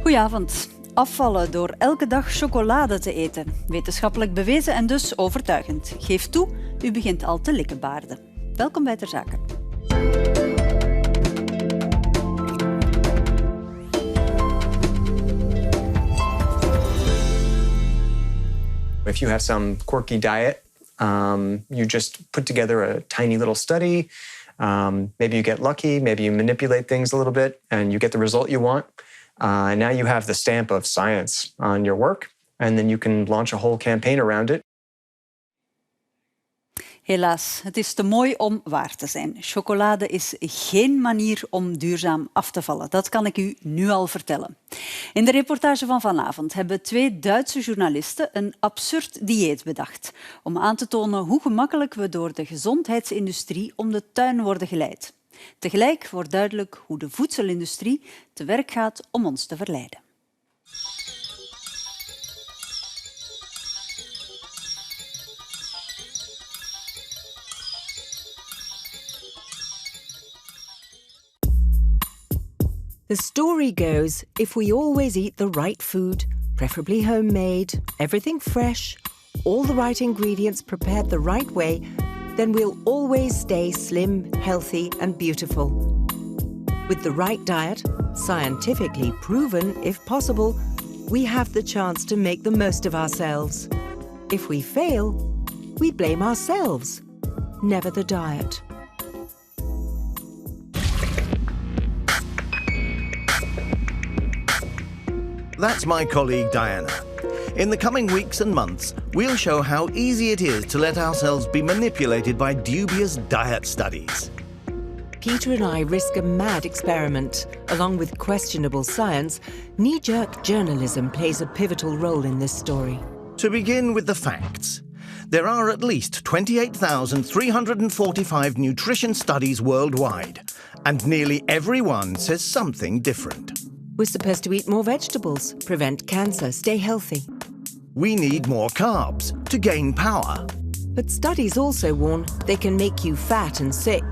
Goedenavond. Afvallen door elke dag chocolade te eten. Wetenschappelijk bewezen en dus overtuigend. Geef toe, u begint al te likkenbaarden. Welkom bij Terzake. If you have some quirky diet, you just put together a tiny little study. Maybe you get lucky, maybe you manipulate things a little bit and you get the result you want. And now you have the stamp of science on your work, and then you can launch a whole campaign around it. Helaas, het is te mooi om waar te zijn. Chocolade is geen manier om duurzaam af te vallen. Dat kan ik u nu al vertellen. In de reportage van vanavond hebben 2 Duitse journalisten een absurd dieet bedacht. Om aan te tonen hoe gemakkelijk we door de gezondheidsindustrie om de tuin worden geleid. Tegelijk wordt duidelijk hoe de voedselindustrie te werk gaat om ons te verleiden. The story goes, if we always eat the right food, preferably homemade, everything fresh, all the right ingredients prepared the right way, then we'll always stay slim, healthy and beautiful. With the right diet, scientifically proven if possible, we have the chance to make the most of ourselves. If we fail, we blame ourselves, never the diet. That's my colleague Diana. In the coming weeks and months, we'll show how easy it is to let ourselves be manipulated by dubious diet studies. Peter and I risk a mad experiment. Along with questionable science, knee-jerk journalism plays a pivotal role in this story. To begin with the facts. There are at least 28,345 nutrition studies worldwide, and nearly every one says something different. We're supposed to eat more vegetables, prevent cancer, stay healthy. We need more carbs to gain power. But studies also warn they can make you fat and sick.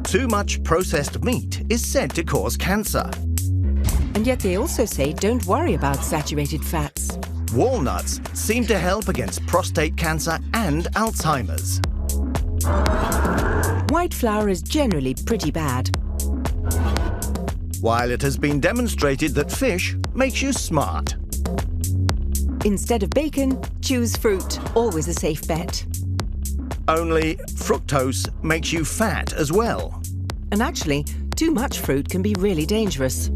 Too much processed meat is said to cause cancer. And yet they also say don't worry about saturated fats. Walnuts seem to help against prostate cancer and Alzheimer's. White flour is generally pretty bad. While it has been demonstrated that fish makes you smart. Instead of bacon, choose fruit, always a safe bet. Only fructose makes you fat as well. And actually, too much fruit can be really dangerous.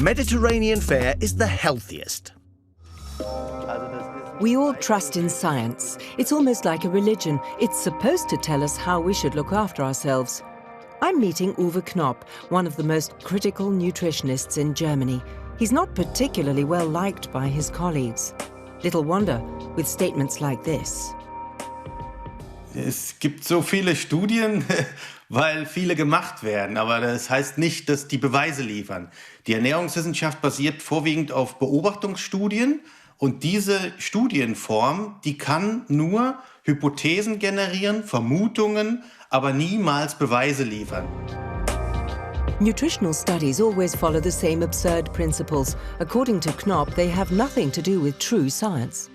Mediterranean fare is the healthiest. We all trust in science. It's almost like a religion. It's supposed to tell us how we should look after ourselves. I'm meeting Uwe Knopp, one of the most critical nutritionists in Germany. He's not particularly well liked by his colleagues. Little wonder, with statements like this. Es gibt so viele Studien, weil viele gemacht werden, aber das heißt nicht, dass die Beweise liefern. Die Ernährungswissenschaft basiert vorwiegend auf Beobachtungsstudien und diese Studienform, die kann nur Hypothesen generieren, Vermutungen, aber niemals Beweise liefern. Nutritional studies always follow the same absurd principles. According to Knopp, they have nothing to do with true science.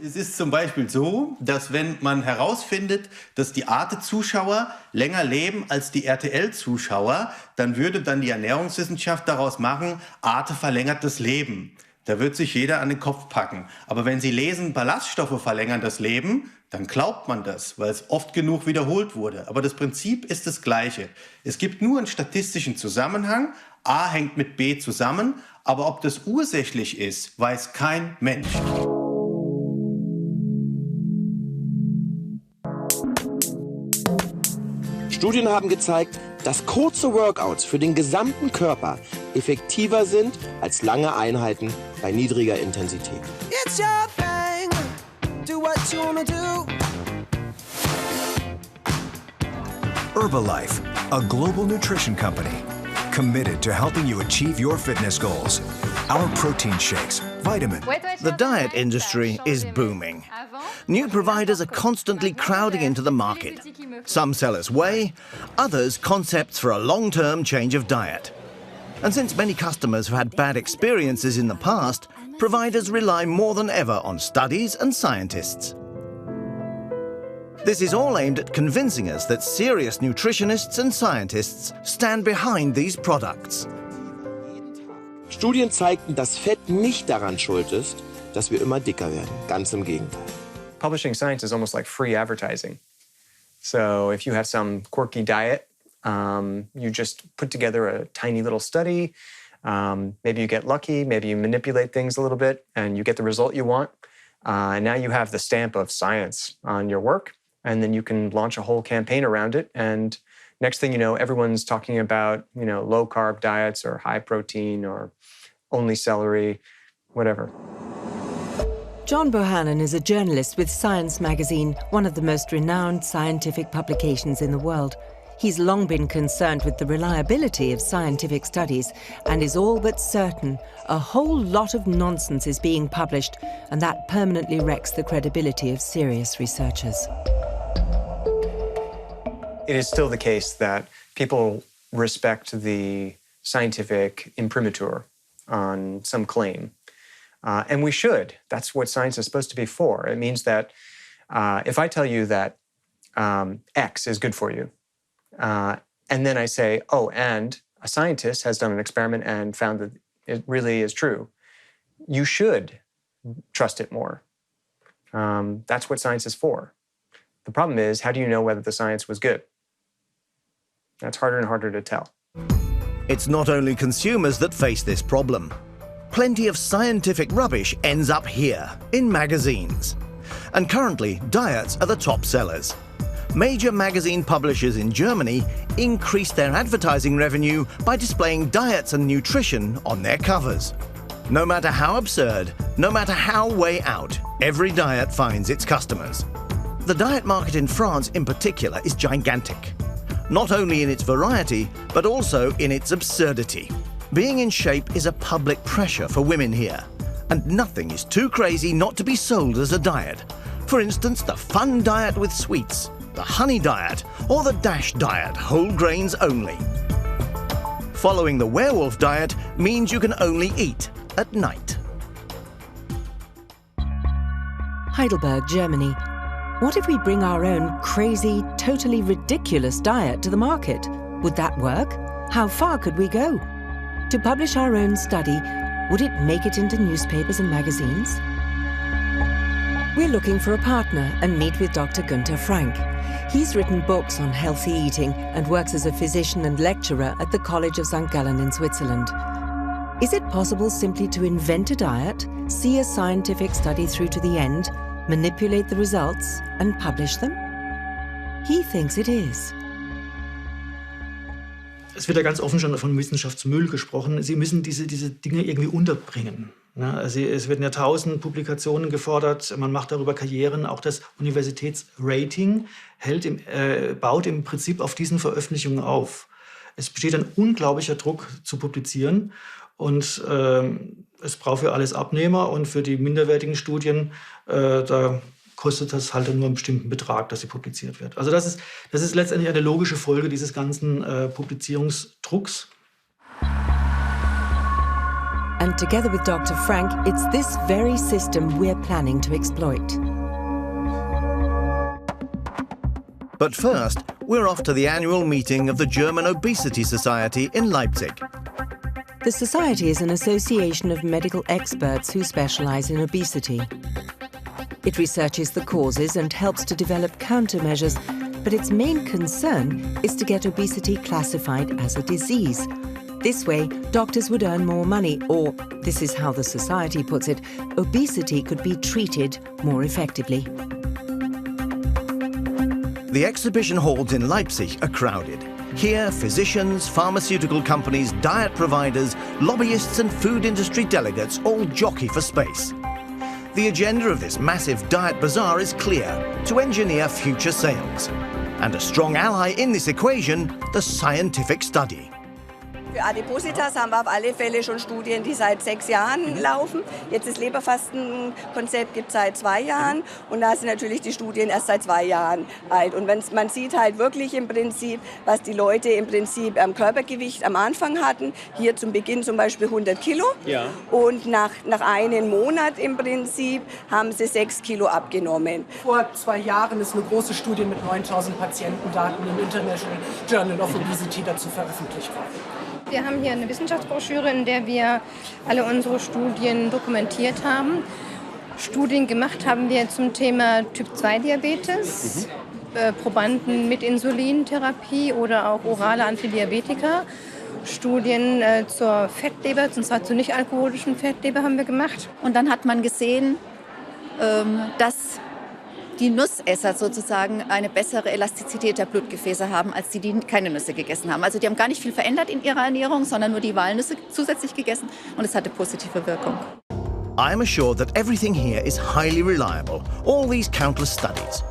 Es ist zum Beispiel so, dass wenn man herausfindet, dass die Arte-Zuschauer länger leben als die RTL-Zuschauer, dann würde dann die Ernährungswissenschaft daraus machen, Arte verlängert das Leben. Da wird sich jeder an den Kopf packen. Aber wenn Sie lesen, Ballaststoffe verlängern das Leben, dann glaubt man das, weil es oft genug wiederholt wurde. Aber das Prinzip ist das gleiche. Es gibt nur einen statistischen Zusammenhang. A hängt mit B zusammen. Aber ob das ursächlich ist, weiß kein Mensch. Studien haben gezeigt, dass kurze Workouts für den gesamten Körper effektiver sind als lange Einheiten bei niedriger Intensität. It's your thing. Do what you wanna do. Herbalife, a global nutrition company, committed to helping you achieve your fitness goals. Our protein shakes, vitamins. The diet industry is booming. New providers are constantly crowding into the market. Some sell as whey, others concepts for a long-term change of diet. And since many customers have had bad experiences in the past, providers rely more than ever on studies and scientists. This is all aimed at convincing us that serious nutritionists and scientists stand behind these products. Studien zeigten, dass Fett nicht daran schuld ist, dass wir immer dicker werden. Ganz im Gegenteil. Publishing science is almost like free advertising. So if you have some quirky diet, you just put together a tiny little study. Maybe you get lucky, maybe you manipulate things a little bit, and you get the result you want. And now you have the stamp of science on your work, and then you can launch a whole campaign around it. And next thing you know, everyone's talking about, low-carb diets or high protein or only celery, whatever. John Bohannon is a journalist with Science magazine, one of the most renowned scientific publications in the world. He's long been concerned with the reliability of scientific studies and is all but certain a whole lot of nonsense is being published, and that permanently wrecks the credibility of serious researchers. It is still the case that people respect the scientific imprimatur on some claim. And we should. That's what science is supposed to be for. It means that if I tell you that X is good for you, and then I say, oh, and a scientist has done an experiment and found that it really is true, you should trust it more. That's what science is for. The problem is, how do you know whether the science was good? That's harder and harder to tell. It's not only consumers that face this problem. Plenty of scientific rubbish ends up here, in magazines. And currently, diets are the top sellers. Major magazine publishers in Germany increased their advertising revenue by displaying diets and nutrition on their covers. No matter how absurd, no matter how way out, every diet finds its customers. The diet market in France in particular is gigantic. Not only in its variety, but also in its absurdity. Being in shape is a public pressure for women here, and nothing is too crazy not to be sold as a diet. For instance, the fun diet with sweets, the honey diet, or the dash diet, whole grains only. Following the werewolf diet means you can only eat at night. Heidelberg, Germany. What if we bring our own crazy, totally ridiculous diet to the market? Would that work? How far could we go? To publish our own study, would it make it into newspapers and magazines? We're looking for a partner and meet with Dr. Günther Frank. He's written books on healthy eating and works as a physician and lecturer at the College of St. Gallen in Switzerland. Is it possible simply to invent a diet, see a scientific study through to the end, manipulate the results and publish them? He thinks it is. Es wird ja ganz offen schon von Wissenschaftsmüll gesprochen. Sie müssen diese Dinge irgendwie unterbringen. Also es werden ja 1000 Publikationen gefordert, man macht darüber Karrieren. Auch das Universitätsrating baut im Prinzip auf diesen Veröffentlichungen auf. Es besteht ein unglaublicher Druck zu publizieren und es braucht für alles Abnehmer und für die minderwertigen Studien, da kostet das halt nur einen bestimmten Betrag, dass sie publiziert wird. Also das ist letztendlich eine logische Folge dieses ganzen Publizierungsdrucks. And together with Dr. Frank, it's this very system we're planning to exploit. But first, we're off to the annual meeting of the German Obesity Society in Leipzig. The society is an association of medical experts who specialize in obesity. It researches the causes and helps to develop countermeasures, but its main concern is to get obesity classified as a disease. This way, doctors would earn more money, or, this is how the society puts it, obesity could be treated more effectively. The exhibition halls in Leipzig are crowded. Here, physicians, pharmaceutical companies, diet providers, lobbyists and food industry delegates all jockey for space. The agenda of this massive diet bazaar is clear: to engineer future sales. And a strong ally in this equation, the scientific study. Für Adipositas haben wir auf alle Fälle schon Studien, die seit 6 Jahren laufen. Jetzt das Leberfastenkonzept gibt es seit 2 Jahren und da sind natürlich die Studien erst seit 2 Jahren alt. Und man sieht halt wirklich im Prinzip, was die Leute im Prinzip am Körpergewicht am Anfang hatten. Hier zum Beginn zum Beispiel 100 Kilo und nach einem Monat im Prinzip haben sie 6 Kilo abgenommen. Vor 2 Jahren ist eine große Studie mit 9000 Patientendaten im International Journal of Obesity dazu veröffentlicht worden. Wir haben hier eine Wissenschaftsbroschüre, in der wir alle unsere Studien dokumentiert haben. Studien gemacht haben wir zum Thema Typ-2-Diabetes, Probanden mit Insulintherapie oder auch orale Antidiabetika. Studien zur Fettleber, und zwar zur nicht-alkoholischen Fettleber haben wir gemacht. Und dann hat man gesehen, dass die Nussesser sozusagen eine bessere Elastizität der Blutgefäße haben, als die keine Nüsse gegessen haben. Also die haben gar nicht viel verändert in ihrer Ernährung, sondern nur die Walnüsse zusätzlich gegessen und es hatte positive Wirkung. I'm assured that everything here is highly reliable, all these countless studies.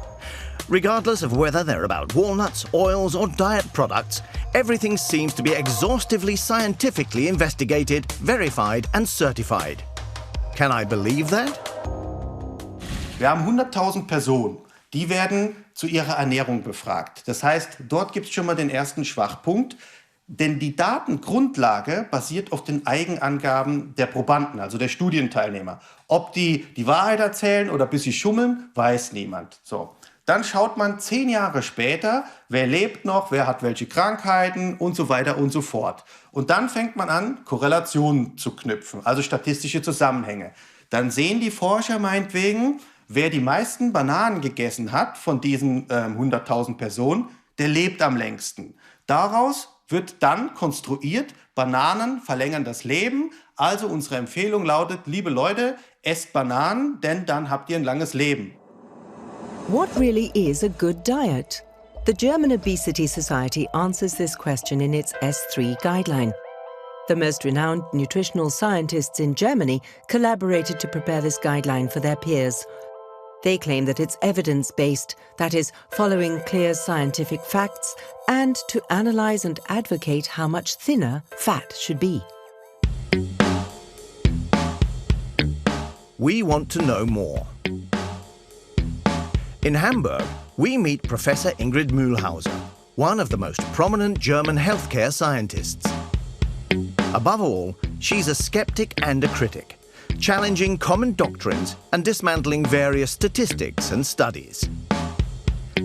Regardless of whether they're about walnuts, oils or diet products, everything seems to be exhaustively scientifically investigated, verified and certified. Can I believe that? Wir haben 100.000 Personen, die werden zu ihrer Ernährung befragt. Das heißt, dort gibt es schon mal den ersten Schwachpunkt, denn die Datengrundlage basiert auf den Eigenangaben der Probanden, also der Studienteilnehmer. Ob die Wahrheit erzählen oder bis sie schummeln, weiß niemand. So. Dann schaut man 10 Jahre später, wer lebt noch, wer hat welche Krankheiten und so weiter und so fort. Und dann fängt man an, Korrelationen zu knüpfen, also statistische Zusammenhänge. Dann sehen die Forscher meinetwegen, wer die meisten Bananen gegessen hat von diesen 100.000 Personen, der lebt am längsten. Daraus wird dann konstruiert, Bananen verlängern das Leben. Also unsere Empfehlung lautet, liebe Leute, esst Bananen, denn dann habt ihr ein langes Leben. What really is a good diet? The German Obesity Society answers this question in its S3 guideline. The most renowned nutritional scientists in Germany collaborated to prepare this guideline for their peers. They claim that it's evidence-based, that is, following clear scientific facts, and to analyze and advocate how much thinner fat should be. We want to know more. In Hamburg, we meet Professor Ingrid Mühlhauser, one of the most prominent German healthcare scientists. Above all, she's a skeptic and a critic, challenging common doctrines and dismantling various statistics and studies.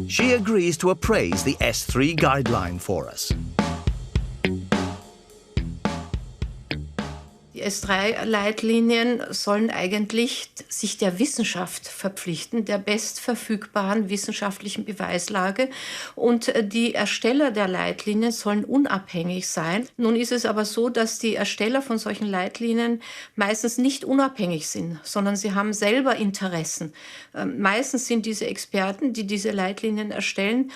She agrees to appraise the S3 guideline for us. Die S3-Leitlinien sollen eigentlich sich der Wissenschaft verpflichten, der bestverfügbaren wissenschaftlichen Beweislage. Und die Ersteller der Leitlinien sollen unabhängig sein. Nun ist es aber so, dass die Ersteller von solchen Leitlinien meistens nicht unabhängig sind, sondern sie haben selber Interessen. Meistens sind diese Experten, die diese Leitlinien erstellen,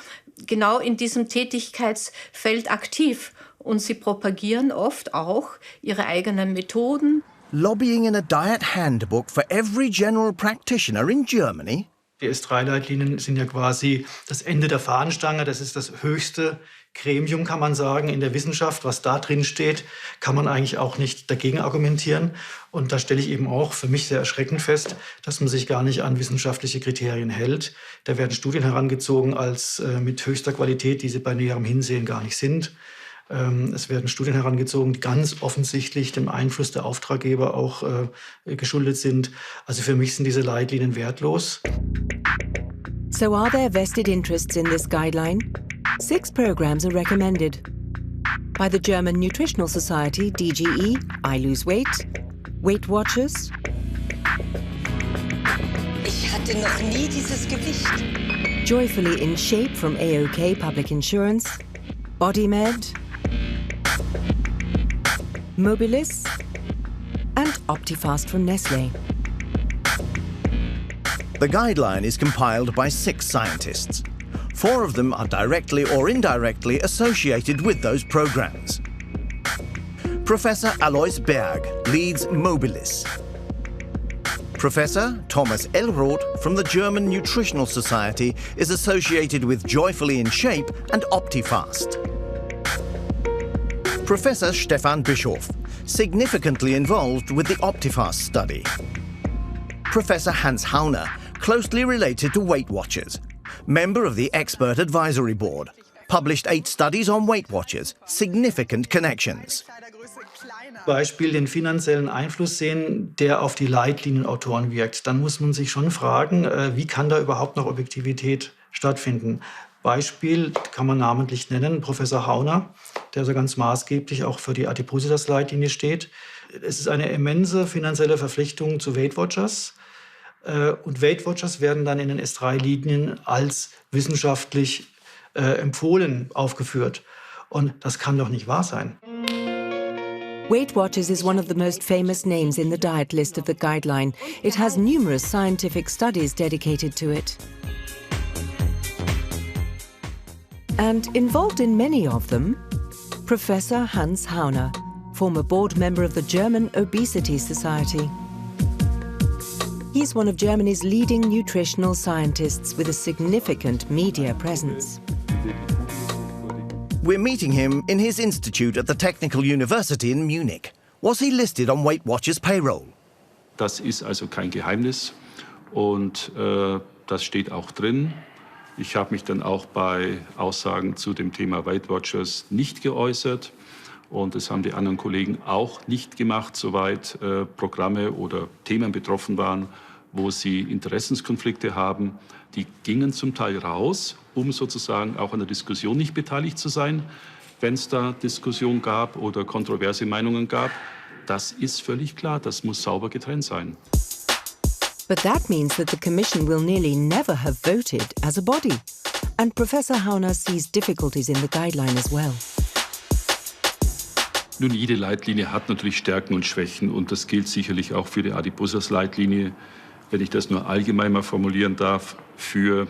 genau in diesem Tätigkeitsfeld aktiv. Und sie propagieren oft auch ihre eigenen Methoden. Lobbying in a diet handbook for every general practitioner in Germany? Die S3-Leitlinien sind ja quasi das Ende der Fahnenstange. Das ist das höchste Gremium, kann man sagen, in der Wissenschaft. Was da drin steht, kann man eigentlich auch nicht dagegen argumentieren. Und da stelle ich eben auch für mich sehr erschreckend fest, dass man sich gar nicht an wissenschaftliche Kriterien hält. Da werden Studien herangezogen als mit höchster Qualität, die sie bei näherem Hinsehen gar nicht sind. Es werden Studien herangezogen, die ganz offensichtlich dem Einfluss der Auftraggeber auch geschuldet sind. Also für mich sind diese Leitlinien wertlos. So are there vested interests in this guideline? 6 programs are recommended. By the German Nutritional Society, DGE, I Lose Weight, Weight Watchers. Ich hatte noch nie dieses Gewicht. Joyfully in Shape from AOK Public Insurance, BodyMed, Mobilis and Optifast from Nestlé. The guideline is compiled by 6 scientists. 4 of them are directly or indirectly associated with those programs. Professor Alois Berg leads Mobilis. Professor Thomas Elroth from the German Nutritional Society is associated with Joyfully in Shape and Optifast. Professor Stefan Bischoff, significantly involved with the Optifast study. Professor Hans Hauner, closely related to Weight Watchers, member of the Expert Advisory Board, published 8 studies on Weight Watchers, significant connections. Beispiel den finanziellen Einfluss sehen, der auf die Leitlinienautoren wirkt. Dann muss man sich schon fragen, wie kann da überhaupt noch Objektivität stattfinden? Beispiel kann man namentlich nennen, Professor Hauner, der so ganz maßgeblich auch für die Adipositas-Leitlinie steht. Es ist eine immense finanzielle Verpflichtung zu Weight Watchers. Und Weight Watchers werden dann in den S3-Linien als wissenschaftlich empfohlen aufgeführt. Und das kann doch nicht wahr sein. Weight Watchers is one of the most famous names in the diet list of the guideline. It has numerous scientific studies dedicated to it. And involved in many of them, Professor Hans Hauner, former board member of the German Obesity Society. He's one of Germany's leading nutritional scientists with a significant media presence. We're meeting him in his institute at the Technical University in Munich. Was he listed on Weight Watchers' payroll? Das ist also kein Geheimnis und das steht auch drin. Ich habe mich dann auch bei Aussagen zu dem Thema Weight Watchers nicht geäußert und das haben die anderen Kollegen auch nicht gemacht, soweit Programme oder Themen betroffen waren, wo sie Interessenskonflikte haben. Die gingen zum Teil raus, um sozusagen auch an der Diskussion nicht beteiligt zu sein, wenn es da Diskussion gab oder kontroverse Meinungen gab. Das ist völlig klar, das muss sauber getrennt sein. But that means that the Commission will nearly never have voted as a body. And Professor Hauner sees difficulties in the guideline as well. Nun, jede Leitlinie hat natürlich Stärken und Schwächen und das gilt sicherlich auch für die Adipositas-Leitlinie, wenn ich das nur allgemein mal formulieren darf, für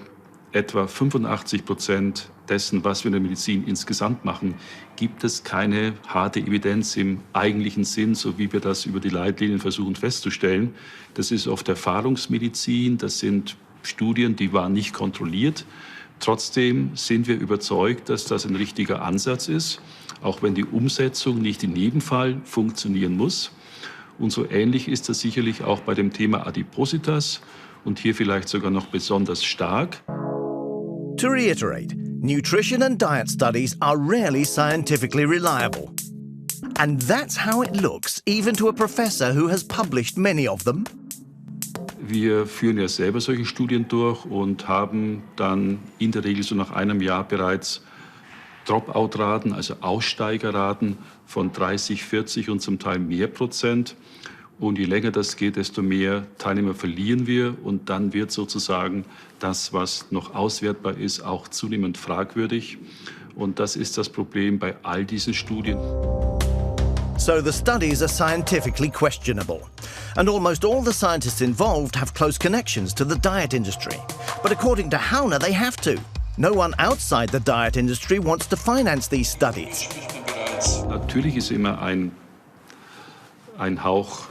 etwa 85% dessen, was wir in der Medizin insgesamt machen, gibt es keine harte Evidenz im eigentlichen Sinn, so wie wir das über die Leitlinien versuchen festzustellen. Das ist oft Erfahrungsmedizin, das sind Studien, die waren nicht kontrolliert. Trotzdem sind wir überzeugt, dass das ein richtiger Ansatz ist, auch wenn die Umsetzung nicht in jedem Fall funktionieren muss. Und so ähnlich ist das sicherlich auch bei dem Thema Adipositas und hier vielleicht sogar noch besonders stark. To reiterate, nutrition and diet studies are rarely scientifically reliable. And that's how it looks, even to a professor who has published many of them. Wir führen ja selber solche Studien durch und haben dann in der Regel so nach einem Jahr bereits Dropout-Raten, also Aussteigerraten von 30, 40 und zum Teil mehr Prozent. Und je länger das geht, desto mehr Teilnehmer verlieren wir. Und dann wird sozusagen das, was noch auswertbar ist, auch zunehmend fragwürdig. Und das ist das Problem bei all diesen Studien. So the studies are scientifically questionable. And almost all the scientists involved have close connections to the diet industry. But according to Hauner, they have to. No one outside the diet industry wants to finance these studies. Natürlich ist immer ein Hauch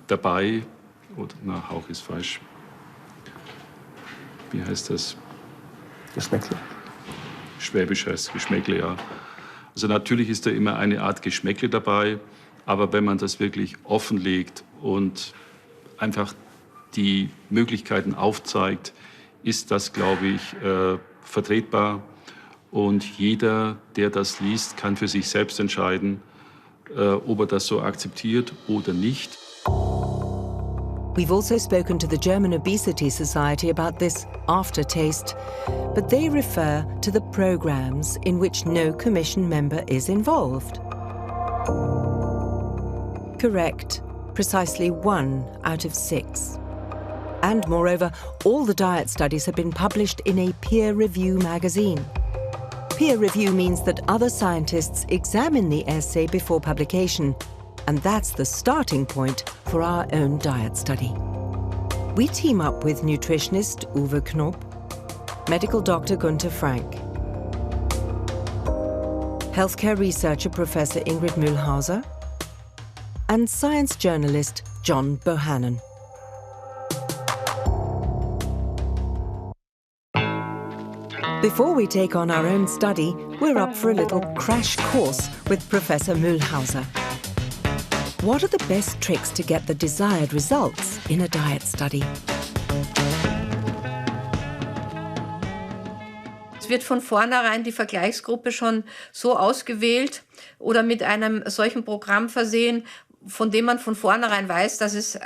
dabei, oder na, Hauch ist falsch. Wie heißt das? Geschmäckle. Schwäbisch heißt Geschmäckle, ja. Also natürlich ist da immer eine Art Geschmäckle dabei, aber wenn man das wirklich offenlegt und einfach die Möglichkeiten aufzeigt, ist das, glaube ich, vertretbar. Und jeder, der das liest, kann für sich selbst entscheiden, ob er das so akzeptiert oder nicht. We've also spoken to the German Obesity Society about this aftertaste, but they refer to the programs in which no Commission member is involved. Correct, precisely 1 out of 6. And moreover, all the diet studies have been published in a peer review magazine. Peer review means that other scientists examine the essay before publication, and that's the starting point for our own diet study. We team up with nutritionist Uwe Knopp, medical doctor Gunther Frank, healthcare researcher Professor Ingrid Mühlhauser, and science journalist John Bohannon. Before we take on our own study, we're up for a little crash course with Professor Mühlhauser. What are the best tricks to get the desired results in a diet study? Es wird von vornherein die Vergleichsgruppe schon so ausgewählt oder mit einem solchen Programm versehen, von dem man von vornherein weiß, dass es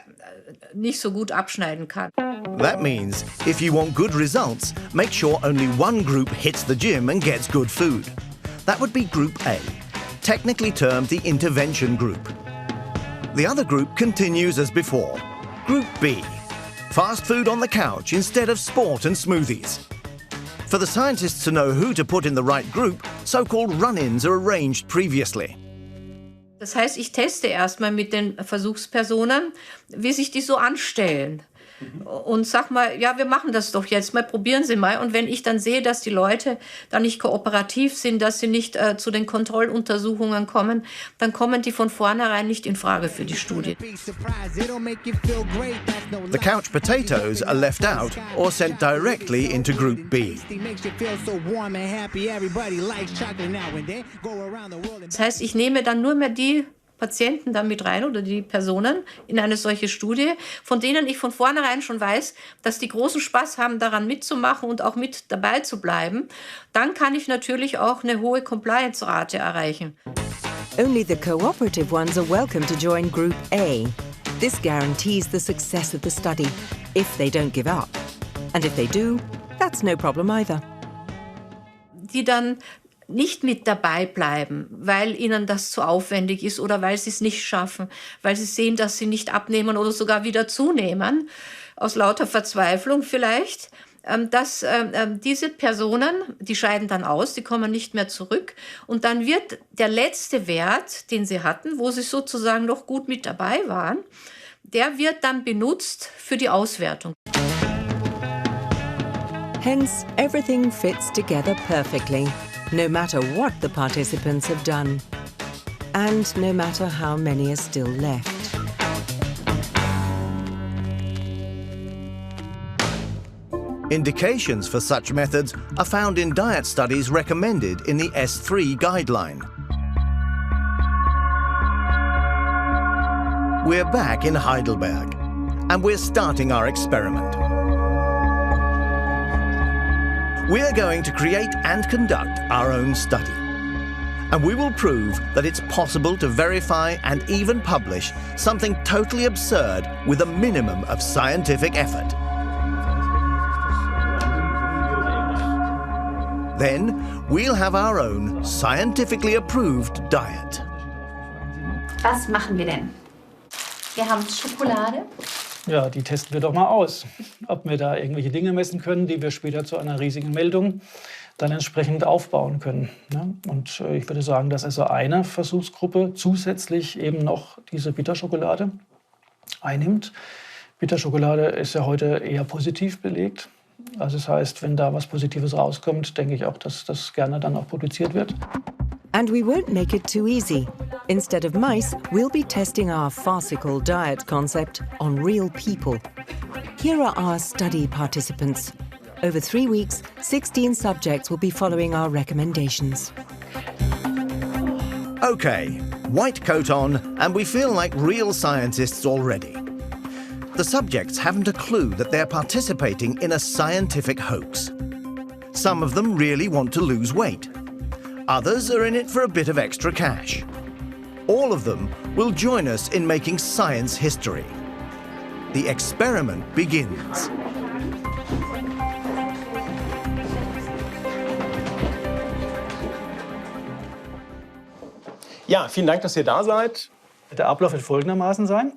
nicht so gut abschneiden kann. That means if you want good results, make sure only one group hits the gym and gets good food. That would be Group A, technically termed the intervention group. The other group continues as before. Group B, fast food on the couch instead of sport and smoothies. For the scientists to know who to put in the right group, so-called run-ins are arranged previously. Das heißt, ich teste erstmal mit den Versuchspersonen, wie sich die so anstellen. Und sag mal, ja, wir machen das doch jetzt mal, probieren Sie mal. Und wenn ich dann sehe, dass die Leute da nicht kooperativ sind, dass sie nicht zu den Kontrolluntersuchungen kommen, dann kommen die von vornherein nicht in Frage für die Studie. The couch potatoes are left out or sent directly into Group B. Das heißt, ich nehme dann nur mehr die Patienten da mit rein oder die Personen in eine solche Studie, von denen ich von vornherein schon weiß, dass die großen Spaß haben, daran mitzumachen und auch mit dabei zu bleiben. Dann kann ich natürlich auch eine hohe Compliance-Rate erreichen. Only the cooperative ones are welcome to join Group A. This guarantees the success of the study, if they don't give up. And if they do, that's no problem either. Die dann nicht mit dabei bleiben, weil ihnen das zu aufwendig ist oder weil sie es nicht schaffen, weil sie sehen, dass sie nicht abnehmen oder sogar wieder zunehmen, aus lauter Verzweiflung vielleicht, dass diese Personen, die scheiden dann aus, die kommen nicht mehr zurück und dann wird der letzte Wert, den sie hatten, wo sie sozusagen noch gut mit dabei waren, der wird dann benutzt für die Auswertung. Hence, everything fits together perfectly, no matter what the participants have done, and no matter how many are still left. Indications for such methods are found in diet studies recommended in the S3 guideline. We're back in Heidelberg, and we're starting our experiment. We're going to create and conduct our own study. And we will prove that it's possible to verify and even publish something totally absurd with a minimum of scientific effort. Then we'll have our own scientifically approved diet. Was machen wir denn? Wir haben Schokolade. Ja, die testen wir doch mal aus. Ob wir da irgendwelche Dinge messen können, die wir später zu einer riesigen Meldung dann entsprechend aufbauen können. Und ich würde sagen, dass also eine Versuchsgruppe zusätzlich eben noch diese Bitterschokolade einnimmt. Bitterschokolade ist ja heute eher positiv belegt. Also das heißt, wenn da was Positives rauskommt, denke ich auch, dass das gerne dann auch produziert wird. And we won't make it too easy. Instead of mice, we'll be testing our farcical diet concept on real people. Here are our study participants. Over 3 weeks, 16 subjects will be following our recommendations. Okay, white coat on, and we feel like real scientists already. The subjects haven't a clue that they're participating in a scientific hoax. Some of them really want to lose weight. Others are in it for a bit of extra cash. All of them will join us in making science history. The experiment begins. Ja, vielen Dank, dass ihr da seid. Der Ablauf wird folgendermaßen sein.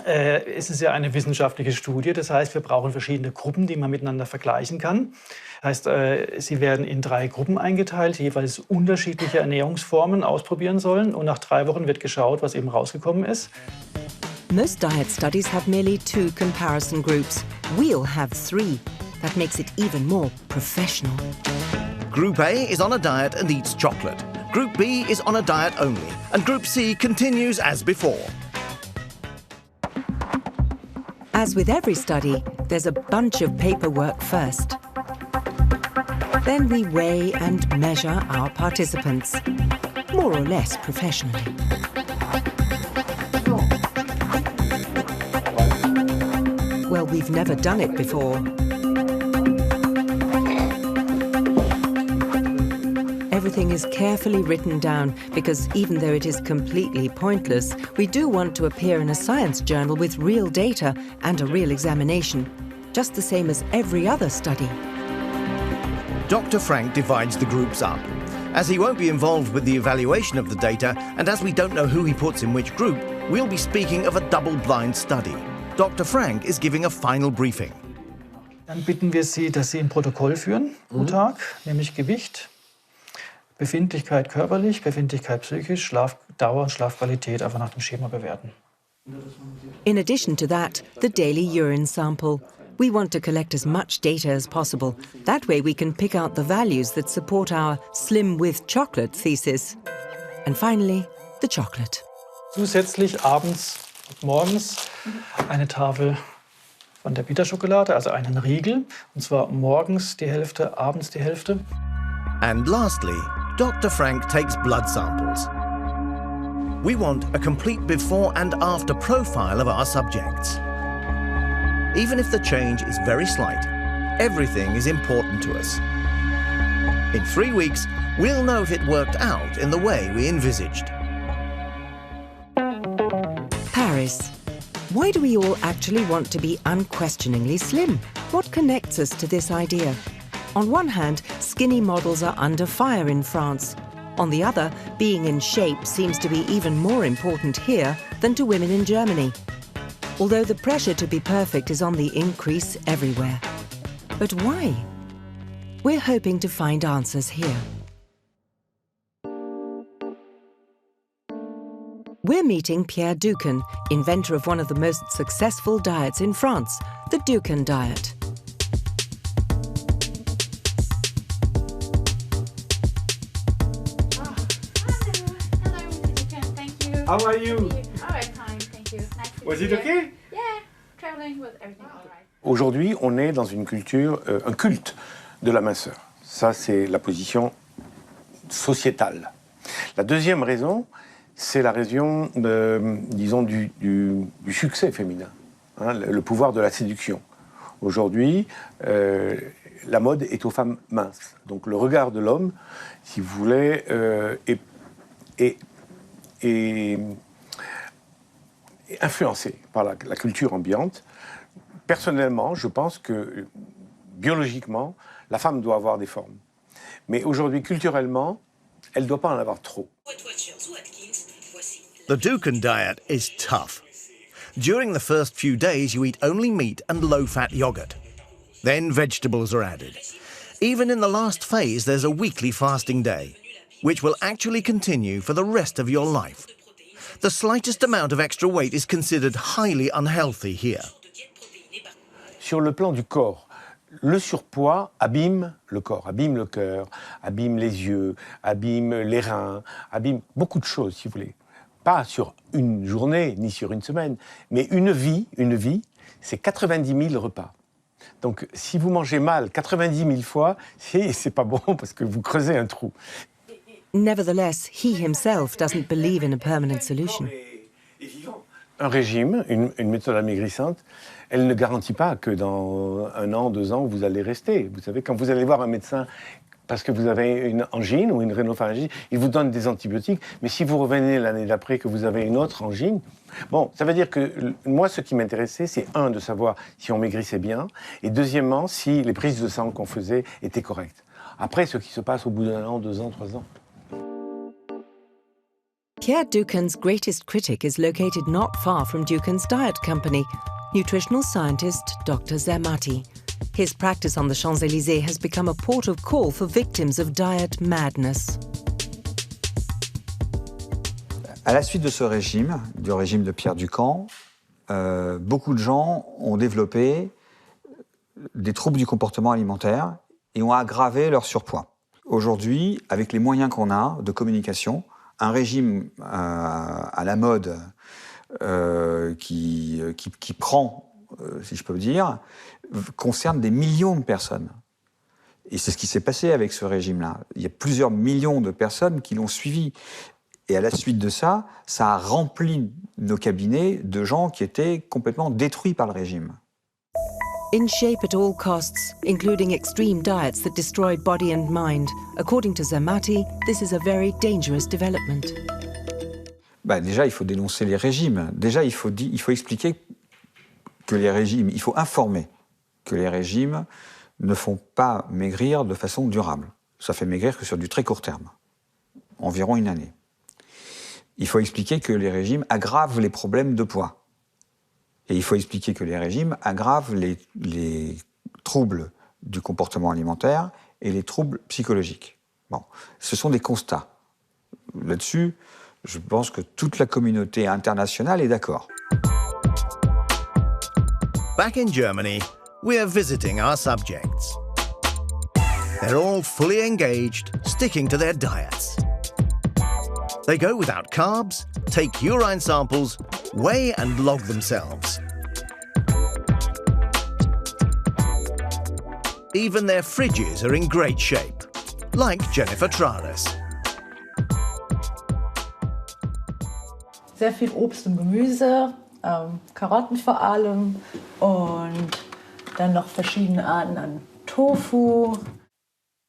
Es ist ja eine wissenschaftliche Studie, das heißt, wir brauchen verschiedene Gruppen, die man miteinander vergleichen kann. Das heißt, sie werden in 3 Gruppen eingeteilt, die jeweils unterschiedliche Ernährungsformen ausprobieren sollen. Und nach 3 Wochen wird geschaut, was eben rausgekommen ist. Most diet studies have merely 2 comparison groups. We'll have 3. That makes it even more professional. Group A is on a diet and eats chocolate. Group B is on a diet only. And Group C continues as before. As with every study, there's a bunch of paperwork first. Then we weigh and measure our participants, more or less professionally. Well, we've never done it before. Everything is carefully written down because even though it is completely pointless, we do want to appear in a science journal with real data and a real examination, just the same as every other study. Dr. Frank divides the groups up. As he won't be involved with the evaluation of the data, and as we don't know who he puts in which group, we'll be speaking of a double-blind study. Dr. Frank is giving a final briefing. Dann bitten wir Sie, dass Sie ein Protokoll führen pro Tag, nämlich Gewicht, Befindlichkeit körperlich, Befindlichkeit psychisch, Schlafdauer und Schlafqualität einfach nach dem Schema bewerten. In addition to that, the daily urine sample. We want to collect as much data as possible. That way we can pick out the values that support our slim with chocolate thesis. And finally, the chocolate. Zusätzlich abends und morgens eine Tafel von der Bitterschokolade, also einen Riegel. Und zwar morgens die Hälfte, abends die Hälfte. And lastly, Dr. Frank takes blood samples. We want a complete before and after profile of our subjects. Even if the change is very slight, everything is important to us. In 3 weeks, we'll know if it worked out in the way we envisaged. Paris. Why do we all actually want to be unquestioningly slim? What connects us to this idea? On one hand, skinny models are under fire in France. On the other, being in shape seems to be even more important here than to women in Germany. Although the pressure to be perfect is on the increase everywhere. But why? We're hoping to find answers here. We're meeting Pierre Ducan, inventor of one of the most successful diets in France, the Ducan diet. How are you? All right, fine, thank you. Nice to Was see it you. okay? Yeah, traveling with everything all right. Aujourd'hui, on est dans une culture, un culte de la minceur. Ça, c'est la position sociétale. La deuxième raison, c'est la raison, disons, du succès féminin, hein, le pouvoir de la séduction. Aujourd'hui, la mode est aux femmes minces. Donc le regard de l'homme, si vous voulez, est influencé par la culture ambiante. Personnellement, je pense que biologiquement, la femme doit avoir des formes. Mais aujourd'hui, culturellement, elle ne doit pas en avoir trop. The Ducan diet is tough. During the first few days, you eat only meat and low-fat yogurt. Then vegetables are added. Even in the last phase, there's a weekly fasting day, which will actually continue for the rest of your life. The slightest amount of extra weight is considered highly unhealthy here. Sur le plan du corps, le surpoids abîme le corps, abîme le cœur, abîme les yeux, abîme les reins, abîme beaucoup de choses, si vous voulez. Pas sur une journée, ni sur une semaine, mais une vie, c'est 90 000 repas. Donc, si vous mangez mal 90 000 fois, c'est pas bon parce que vous creusez un trou. Nevertheless, he himself doesn't believe in a permanent solution. Un régime, une méthode amaigrissante, elle ne garantit pas que dans 1 an, 2 ans, vous allez rester. Vous savez, quand vous allez voir un médecin parce que vous avez une angine ou une rhinopharyngite, il vous donne des antibiotiques, mais si vous revenez l'année d'après que vous avez une autre angine, bon, ça veut dire que moi, ce qui m'intéressait, c'est de savoir si on maigrissait bien, et deuxièmement, si les prises de sang qu'on faisait étaient correctes. Après, ce qui se passe au bout d'1 an, 2 ans, 3 ans. Pierre Ducan's greatest critic is located not far from Ducan's Diet Company, nutritional scientist Dr. Zermati. His practice on the Champs-Élysées has become a port of call for victims of diet madness. À la suite de ce régime, du régime de Pierre Ducan, beaucoup de gens ont développé des troubles du comportement alimentaire et ont aggravé leur surpoids. Aujourd'hui, avec les moyens qu'on a de communication, un régime à la mode qui prend, si je peux dire, concerne des millions de personnes. Et c'est ce qui s'est passé avec ce régime-là. Il y a plusieurs millions de personnes qui l'ont suivi. Et à la suite de ça, ça a rempli nos cabinets de gens qui étaient complètement détruits par le régime. In shape at all costs, including extreme diets that destroyed body and mind. According to Zermati, this is a very dangerous development. Déjà, il faut dénoncer les régimes. Déjà, il faut expliquer que les régimes, il faut informer que les régimes ne font pas maigrir de façon durable. Ça fait maigrir que sur du très court terme, environ une année. Il faut expliquer que les régimes aggravent les problèmes de poids. Et il faut expliquer que les régimes aggravent les troubles du comportement alimentaire et les troubles psychologiques. Bon, ce sont des constats. Là-dessus, je pense que toute la communauté internationale est d'accord. Back in Germany, we are visiting our subjects. They're all fully engaged, sticking to their diets. They go without carbs, take urine samples, weigh and log themselves. Even their fridges are in great shape, like Jennifer Trares. Sehr viel Obst und Gemüse, Karotten vor allem und dann noch verschiedene Arten an Tofu.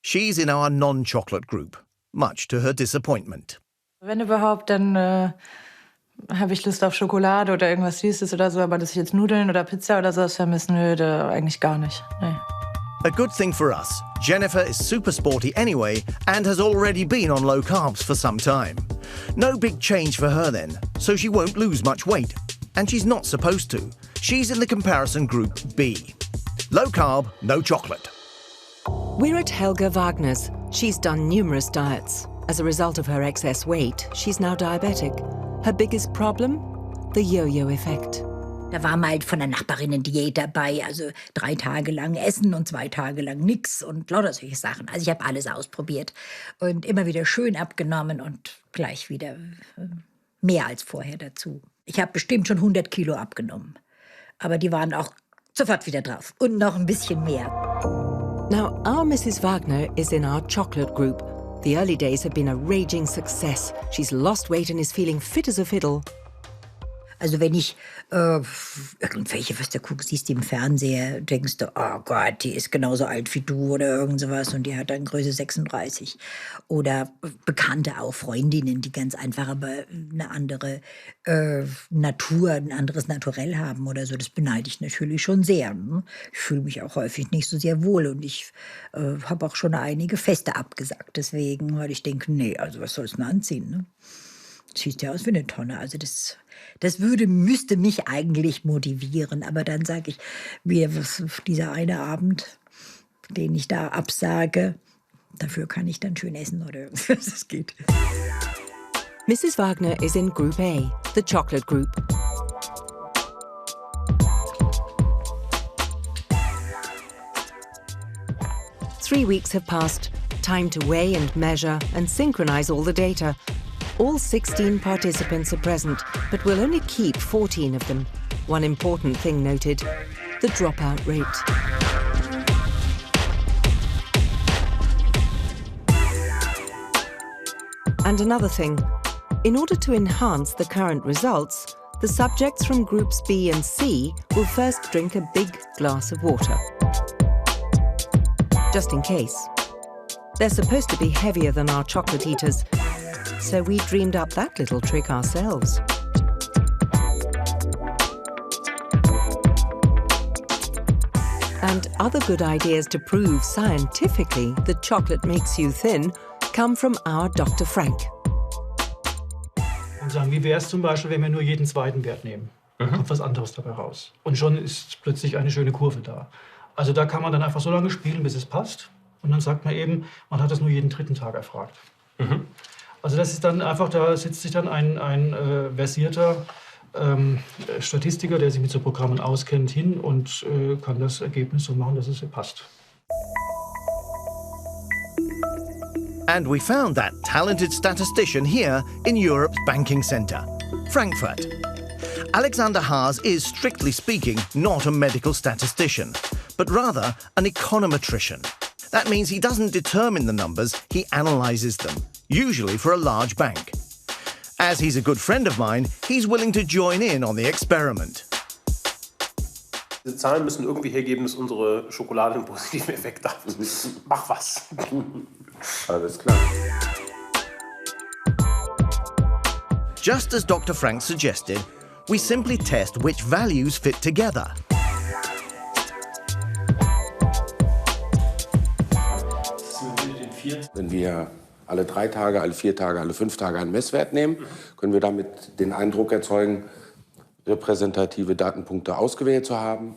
She's in our non-chocolate group, much to her disappointment. Wenn überhaupt, dann habe ich Lust auf Schokolade oder irgendwas Süßes oder so, aber dass ich jetzt Nudeln oder Pizza oder sowas vermissen würde, eigentlich gar nicht. Nee. A good thing for us, Jennifer is super sporty anyway and has already been on low carbs for some time. No big change for her then, so she won't lose much weight. And she's not supposed to. She's in the comparison group B. Low carb, no chocolate. We're at Helga Wagner's. She's done numerous diets. As a result of her excess weight, she's now diabetic. Her biggest problem? The Yo-Yo effect. Da war mal von der Nachbarin eine Diät dabei, also 3 Tage lang essen und 2 Tage lang nix und lauter solche Sachen. Also ich habe alles ausprobiert und immer wieder schön abgenommen und gleich wieder mehr als vorher dazu. Ich habe bestimmt schon 100 Kilo abgenommen, aber die waren auch sofort wieder drauf und noch ein bisschen mehr. Now, our Mrs. Wagner is in our chocolate group. The early days have been a raging success. She's lost weight and is feeling fit as a fiddle. Also wenn ich irgendwelche, was du guckst, siehst im Fernseher, denkst du, oh Gott, die ist genauso alt wie du oder irgend sowas und die hat dann Größe 36. Oder Bekannte auch, Freundinnen, die ganz einfach aber eine andere Natur, ein anderes Naturell haben oder so. Das beneide ich natürlich schon sehr. Ne? Ich fühle mich auch häufig nicht so sehr wohl und ich habe auch schon einige Feste abgesagt deswegen, weil ich denke, nee, also was soll's denn anziehen, ne? Sieht ja aus wie eine Tonne. Also das müsste mich eigentlich motivieren. Aber dann sage ich, dieser eine Abend, den ich da absage, dafür kann ich dann schön essen oder irgendwas. Das geht. Mrs. Wagner is in Group A, the chocolate group. Three weeks have passed. Time to weigh and measure and synchronize all the data. All 16 participants are present, but we'll only keep 14 of them. One important thing noted, the dropout rate. And another thing, in order to enhance the current results, the subjects from groups B and C will first drink a big glass of water. Just in case. They're supposed to be heavier than our chocolate eaters, so we dreamed up that little trick ourselves. And other good ideas to prove scientifically that chocolate makes you thin come from our Dr. Frank. Und sagen, wie wäre es zum Beispiel, wenn wir nur jeden zweiten Wert nehmen? Kommt was anderes dabei raus. Und schon ist plötzlich eine schöne Kurve da. Also da kann man dann einfach so lange spielen, bis es passt. Und dann sagt man eben, man hat das nur jeden 3. Tag erfragt. Also das ist dann einfach, da sitzt sich dann ein versierter Statistiker, der sich mit so Programmen auskennt, hin und kann das Ergebnis so machen, dass es passt. And we found that talented statistician here in Europe's banking centre, Frankfurt. Alexander Haas is, strictly speaking, not a medical statistician, but rather an econometrician. That means he doesn't determine the numbers, he analyses them, usually for a large bank. As he's a good friend of mine, he's willing to join in on the experiment. Diese Zahlen müssen irgendwie hergeben, dass unsere Schokolade einen positiven Effekt hat. Mach was. Alles klar. Just as Dr. Frank suggested, we simply test which values fit together. Wenn wir alle 3 Tage, alle 4 Tage, alle 5 Tage einen Messwert nehmen, können wir damit den Eindruck erzeugen, repräsentative Datenpunkte ausgewählt zu haben,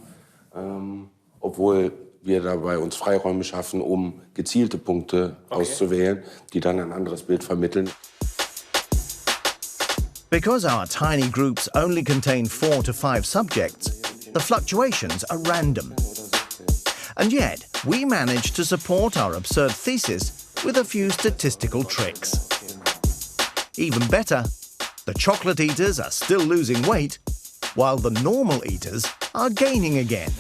obwohl wir dabei uns Freiräume schaffen, um gezielte Punkte auszuwählen, die dann ein anderes Bild vermitteln. Because our tiny groups only contain 4 to 5 subjects, the fluctuations are random. And yet, we managed to support our absurd thesis with a few statistical tricks. Even better, the chocolate eaters are still losing weight, while the normal eaters are gaining again.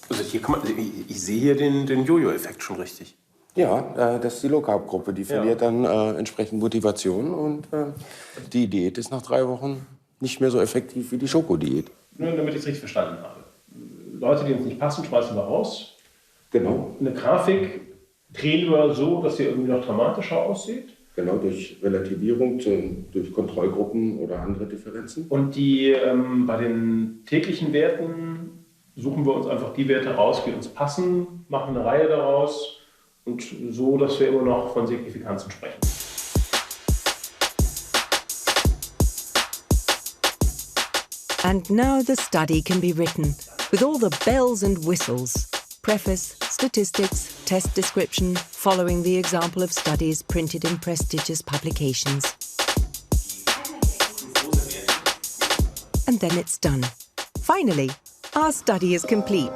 Also hier kann man, ich sehe hier den Jojo-Effekt schon richtig. Ja, das ist die Low-Carb-Gruppe, die verliert dann entsprechend Motivation und die Diät ist nach 3 Wochen nicht mehr so effektiv wie die Schokodiät. Nur damit ich es richtig verstanden habe. Leute, die uns nicht passen, schmeißen wir raus. Genau. Eine Grafik drehen wir so, dass sie irgendwie noch dramatischer aussieht. Genau, durch Relativierung, durch Kontrollgruppen oder andere Differenzen. Und die bei den täglichen Werten suchen wir uns einfach die Werte raus, die uns passen, machen eine Reihe daraus und so, dass wir immer noch von Signifikanzen sprechen. And now the study can be written, with all the bells and whistles. Preface, statistics, test description, following the example of studies printed in prestigious publications. And then it's done. Finally, our study is complete.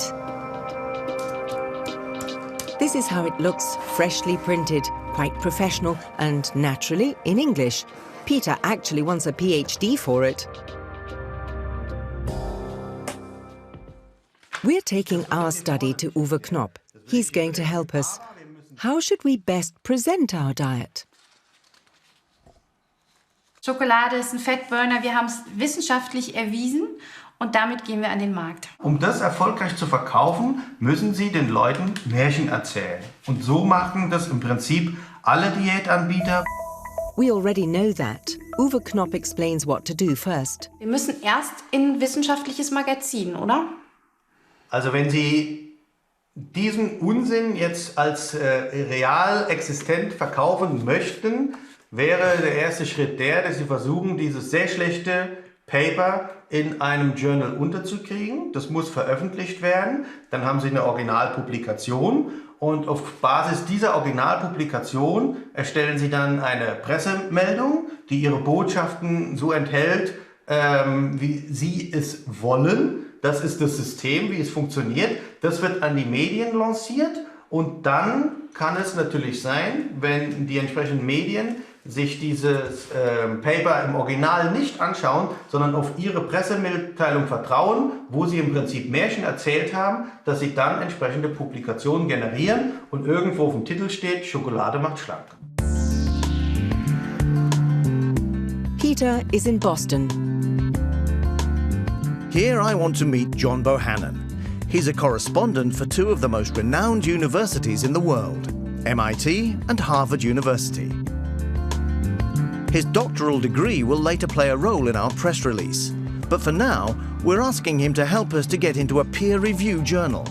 This is how it looks, freshly printed, quite professional, and naturally in English. Peter actually wants a PhD for it. We're taking our study to Uwe Knopp. He's going to help us. How should we best present our diet? Schokolade ist ein Fettburner, wir haben es wissenschaftlich erwiesen und damit gehen wir an den Markt. Um das erfolgreich zu verkaufen, müssen Sie den Leuten Märchen erzählen. Und so machen das im Prinzip alle Diätanbieter. We already know that. Uwe Knopp explains what to do first. Wir müssen erst in ein wissenschaftliches Magazin, oder? Also wenn Sie diesen Unsinn jetzt als real existent verkaufen möchten, wäre der erste Schritt der, dass Sie versuchen, dieses sehr schlechte Paper in einem Journal unterzukriegen. Das muss veröffentlicht werden. Dann haben Sie eine Originalpublikation und auf Basis dieser Originalpublikation erstellen Sie dann eine Pressemeldung, die Ihre Botschaften so enthält, wie Sie es wollen. Das ist das System, wie es funktioniert. Das wird an die Medien lanciert und dann kann es natürlich sein, wenn die entsprechenden Medien sich dieses Paper im Original nicht anschauen, sondern auf ihre Pressemitteilung vertrauen, wo sie im Prinzip Märchen erzählt haben, dass sie dann entsprechende Publikationen generieren und irgendwo auf dem Titel steht, Schokolade macht schlank. Peter is in Boston. Here I want to meet John Bohannon. He's a correspondent for 2 of the most renowned universities in the world, MIT and Harvard University. His doctoral degree will later play a role in our press release, but for now, we're asking him to help us to get into a peer review journal.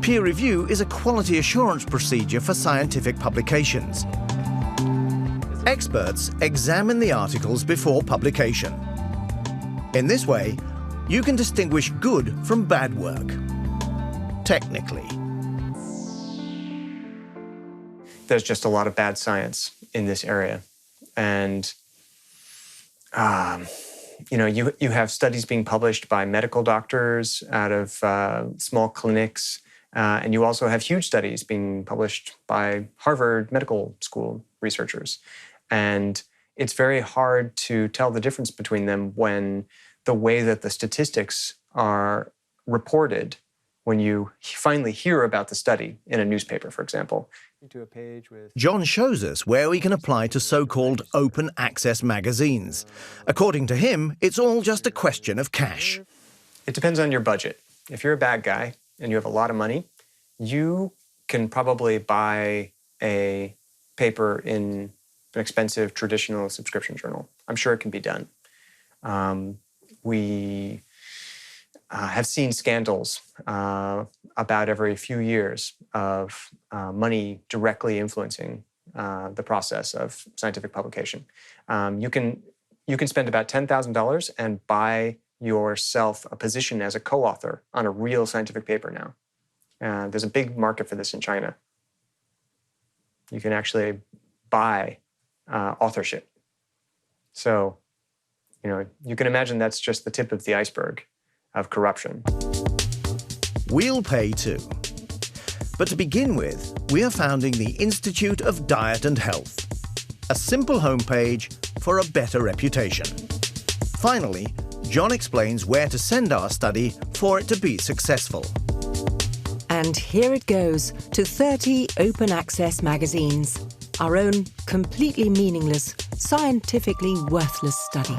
Peer review is a quality assurance procedure for scientific publications. Experts examine the articles before publication. In this way, you can distinguish good from bad work. Technically. There's just a lot of bad science in this area. And, you have studies being published by medical doctors out of small clinics. And you also have huge studies being published by Harvard Medical School researchers. And it's very hard to tell the difference between them when the way that the statistics are reported when you finally hear about the study in a newspaper, for example. John shows us where we can apply to so-called open access magazines. According to him, it's all just a question of cash. It depends on your budget. If you're a bad guy and you have a lot of money, you can probably buy a paper in an expensive traditional subscription journal. I'm sure it can be done. We have seen scandals about every few years of money directly influencing the process of scientific publication. You can spend about $10,000 and buy yourself a position as a co-author on a real scientific paper now. There's a big market for this in China. You can actually buy authorship. So, you can imagine that's just the tip of the iceberg of corruption. We'll pay too. But to begin with, we are founding the Institute of Diet and Health, a simple homepage for a better reputation. Finally, John explains where to send our study for it to be successful. And here it goes to 30 open access magazines. Our own completely meaningless, scientifically worthless study.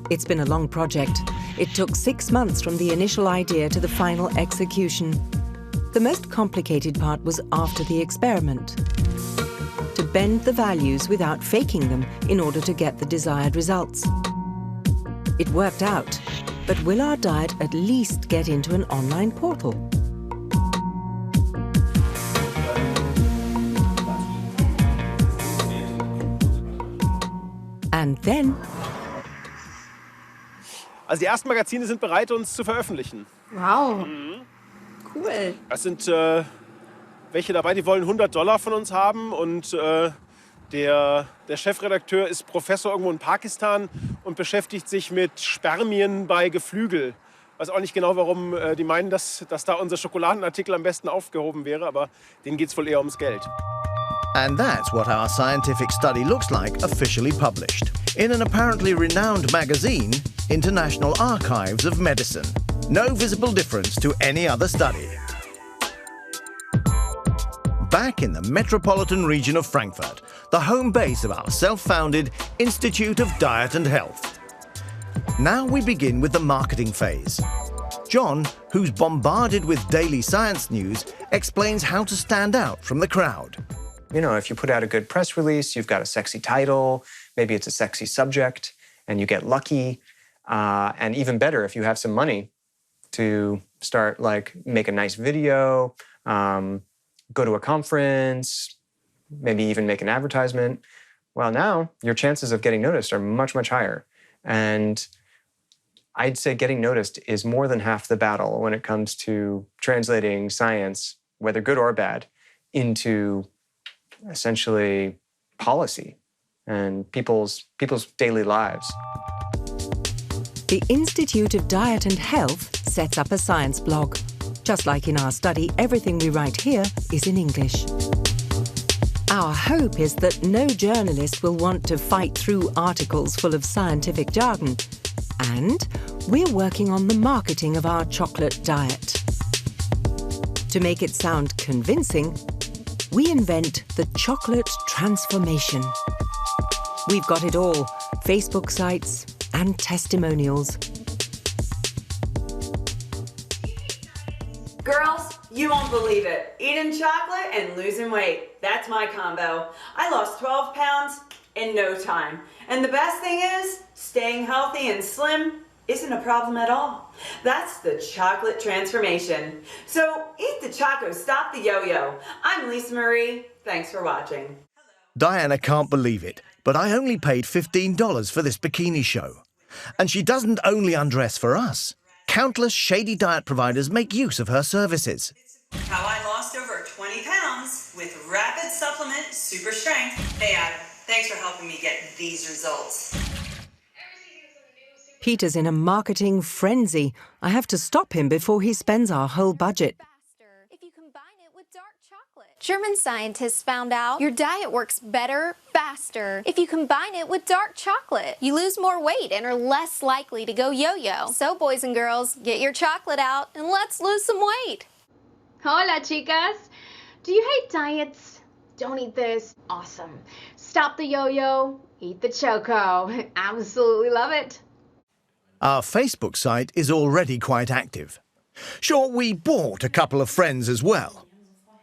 It's been a long project. It took 6 months from the initial idea to the final execution. The most complicated part was after the experiment. To bend the values without faking them in order to get the desired results. It worked out, but will our diet at least get into an online portal? And then... Also die ersten Magazine sind bereit, uns zu veröffentlichen. Wow, cool. Es sind welche dabei, die wollen $100 von uns haben und der Chefredakteur ist Professor irgendwo in Pakistan und beschäftigt sich mit Spermien bei Geflügel. Ich weiß auch nicht genau, warum die meinen, dass da unser Schokoladenartikel am besten aufgehoben wäre, aber denen geht es wohl eher ums Geld. And that's what our scientific study looks like officially published. In an apparently renowned magazine, International Archives of Medicine. No visible difference to any other study. Back in the metropolitan region of Frankfurt, the home base of our self-founded Institute of Diet and Health. Now we begin with the marketing phase. John, who's bombarded with daily science news, explains how to stand out from the crowd. If you put out a good press release, you've got a sexy title, maybe it's a sexy subject, and you get lucky. And even better, if you have some money to start, make a nice video, go to a conference, maybe even make an advertisement. Well, now your chances of getting noticed are much, much higher. And I'd say getting noticed is more than half the battle when it comes to translating science, whether good or bad, into essentially policy and people's daily lives. The Institute of Diet and Health sets up a science blog. Just like in our study, everything we write here is in English. Our hope is that no journalist will want to fight through articles full of scientific jargon. And we're working on the marketing of our chocolate diet. To make it sound convincing, we invent the chocolate transformation. We've got it all, Facebook sites and testimonials. Girls, you won't believe it. Eating chocolate and losing weight. That's my combo. I lost 12 pounds in no time. And the best thing is, staying healthy and slim isn't a problem at all. That's the chocolate transformation. So eat the choco, stop the yo-yo. I'm Lisa Marie. Thanks for watching. Diana can't believe it, but I only paid $15 for this bikini show. And she doesn't only undress for us. Countless shady diet providers make use of her services. How I lost over 20 pounds with Rapid Supplement Super Strength. Hey Adam, thanks for helping me get these results. Peter's in a marketing frenzy. I have to stop him before he spends our whole budget. German scientists found out your diet works better, faster, if you combine it with dark chocolate. You lose more weight and are less likely to go yo-yo. So boys and girls, get your chocolate out and let's lose some weight. Hola, chicas. Do you hate diets? Don't eat this. Awesome. Stop the yo-yo. Eat the choco. Absolutely love it. Our Facebook site is already quite active. Sure, we bought a couple of friends as well.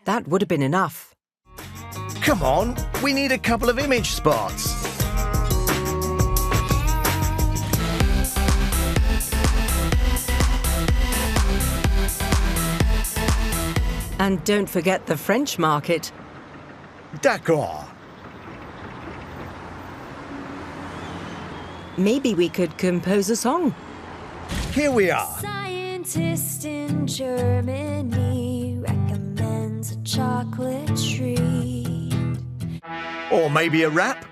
That would have been enough. Come on, we need a couple of image spots. And don't forget the French market. D'accord. Maybe we could compose a song. Here we are. Scientist in Germany recommends a chocolate treat. Or maybe a rap.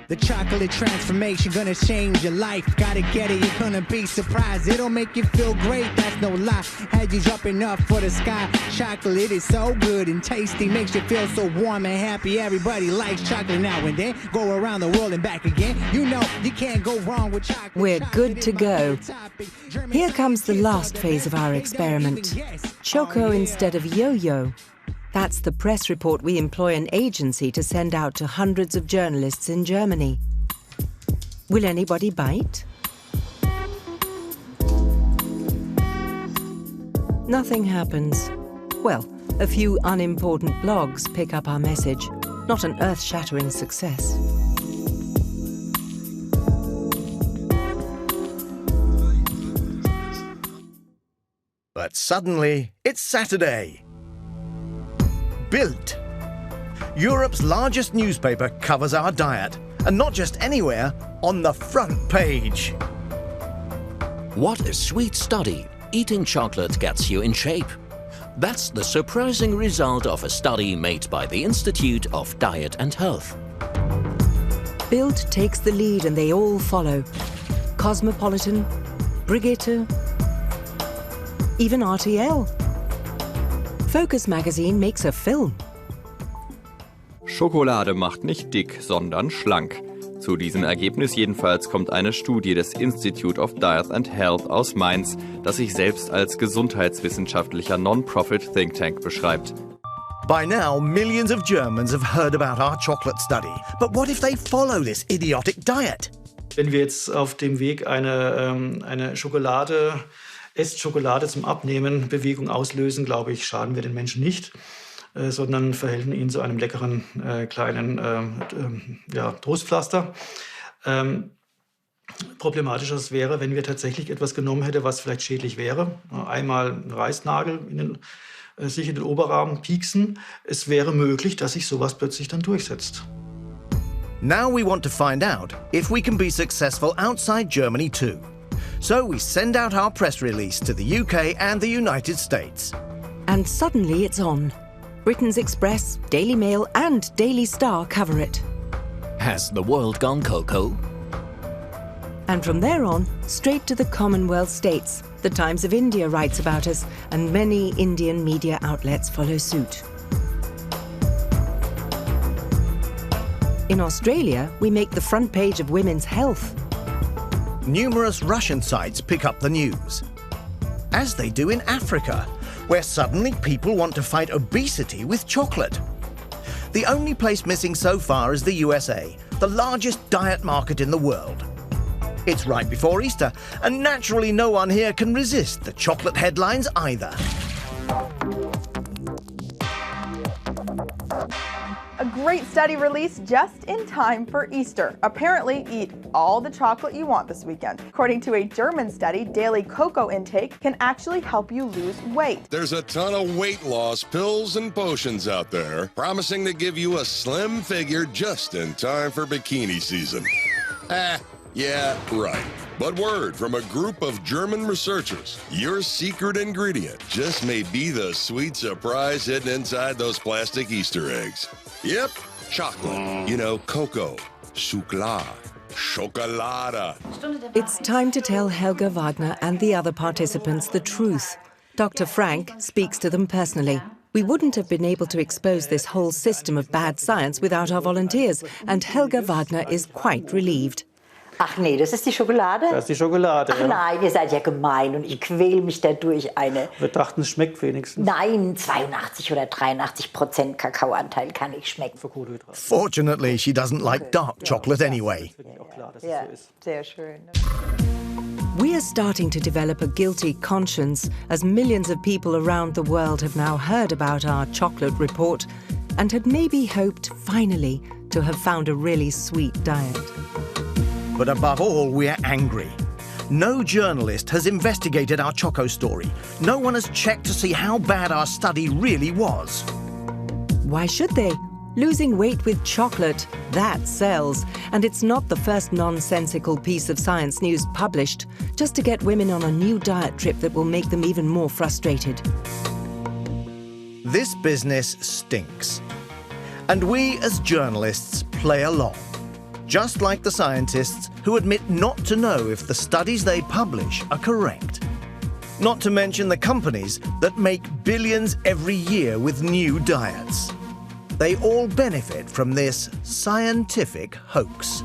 The chocolate transformation gonna change your life. Gotta get it, you're gonna be surprised. It'll make you feel great, that's no lie. Had you jumping up for the sky. Chocolate is so good and tasty, makes you feel so warm and happy. Everybody likes chocolate now and then. Go around the world and back again. You know you can't go wrong with chocolate. We're good to go. Here comes the last phase of our experiment. Choco instead of yo-yo. That's the press report we employ an agency to send out to hundreds of journalists in Germany. Will anybody bite? Nothing happens. Well, a few unimportant blogs pick up our message. Not an earth-shattering success. But suddenly, it's Saturday. Bild. Europe's largest newspaper covers our diet, and not just anywhere, on the front page. What a sweet study. Eating chocolate gets you in shape. That's the surprising result of a study made by the Institute of Diet and Health. Bild takes the lead and they all follow. Cosmopolitan, Brigitte, even RTL. Focus Magazine makes a film. Schokolade macht nicht dick, sondern schlank. Zu diesem Ergebnis jedenfalls kommt eine Studie des Institute of Diet and Health aus Mainz, das sich selbst als gesundheitswissenschaftlicher Non-Profit Think Tank beschreibt. By now, millions of Germans have heard about our chocolate study. But what if they follow this idiotic diet? Wenn wir jetzt auf dem Weg eine Schokolade, esst Schokolade zum Abnehmen, Bewegung auslösen, glaube ich, schaden wir den Menschen nicht, sondern verhelfen ihn zu einem leckeren kleinen Trostpflaster. Problematischer wäre, wenn wir tatsächlich etwas genommen hätten, was vielleicht schädlich wäre. Einmal einen Reißnagel sich in den Oberarm pieksen. Es wäre möglich, dass sich sowas plötzlich dann durchsetzt. Now we want to find out if we can be successful outside Germany too. So we send out our press release to the UK and the United States. And suddenly it's on. Britain's Express, Daily Mail and Daily Star cover it. Has the world gone cocoa? And from there on, straight to the Commonwealth states. The Times of India writes about us, and many Indian media outlets follow suit. In Australia, we make the front page of Women's Health. Numerous Russian sites pick up the news. As they do in Africa, where suddenly people want to fight obesity with chocolate. The only place missing so far is the USA, the largest diet market in the world. It's right before Easter, and naturally no one here can resist the chocolate headlines either. A great study released just in time for Easter. Apparently, eat all the chocolate you want this weekend. According to a German study, daily cocoa intake can actually help you lose weight. There's a ton of weight loss pills and potions out there, promising to give you a slim figure just in time for bikini season. Yeah, right. But word from a group of German researchers, your secret ingredient just may be the sweet surprise hidden inside those plastic Easter eggs. Yep, chocolate. You know, cocoa, chocolade, chocolada. It's time to tell Helga Wagner and the other participants the truth. Dr. Frank speaks to them personally. We wouldn't have been able to expose this whole system of bad science without our volunteers, and Helga Wagner is quite relieved. Ach nee, das ist die Schokolade? Das ist die Schokolade, Ach nein, ihr seid ja gemein und ich quäle mich dadurch eine... Wir dachten, es schmeckt wenigstens. Nein, 82 oder 83% Kakaoanteil kann ich schmecken. Fortunately, she doesn't like dark chocolate anyway. Ja, sehr schön. We are starting to develop a guilty conscience as millions of people around the world have now heard about our chocolate report and had maybe hoped finally to have found a really sweet diet. But above all, we're angry. No journalist has investigated our Choco story. No one has checked to see how bad our study really was. Why should they? Losing weight with chocolate, that sells. And it's not the first nonsensical piece of science news published just to get women on a new diet trip that will make them even more frustrated. This business stinks. And we as journalists play along. Just like the scientists who admit not to know if the studies they publish are correct. Not to mention the companies that make billions every year with new diets. They all benefit from this scientific hoax.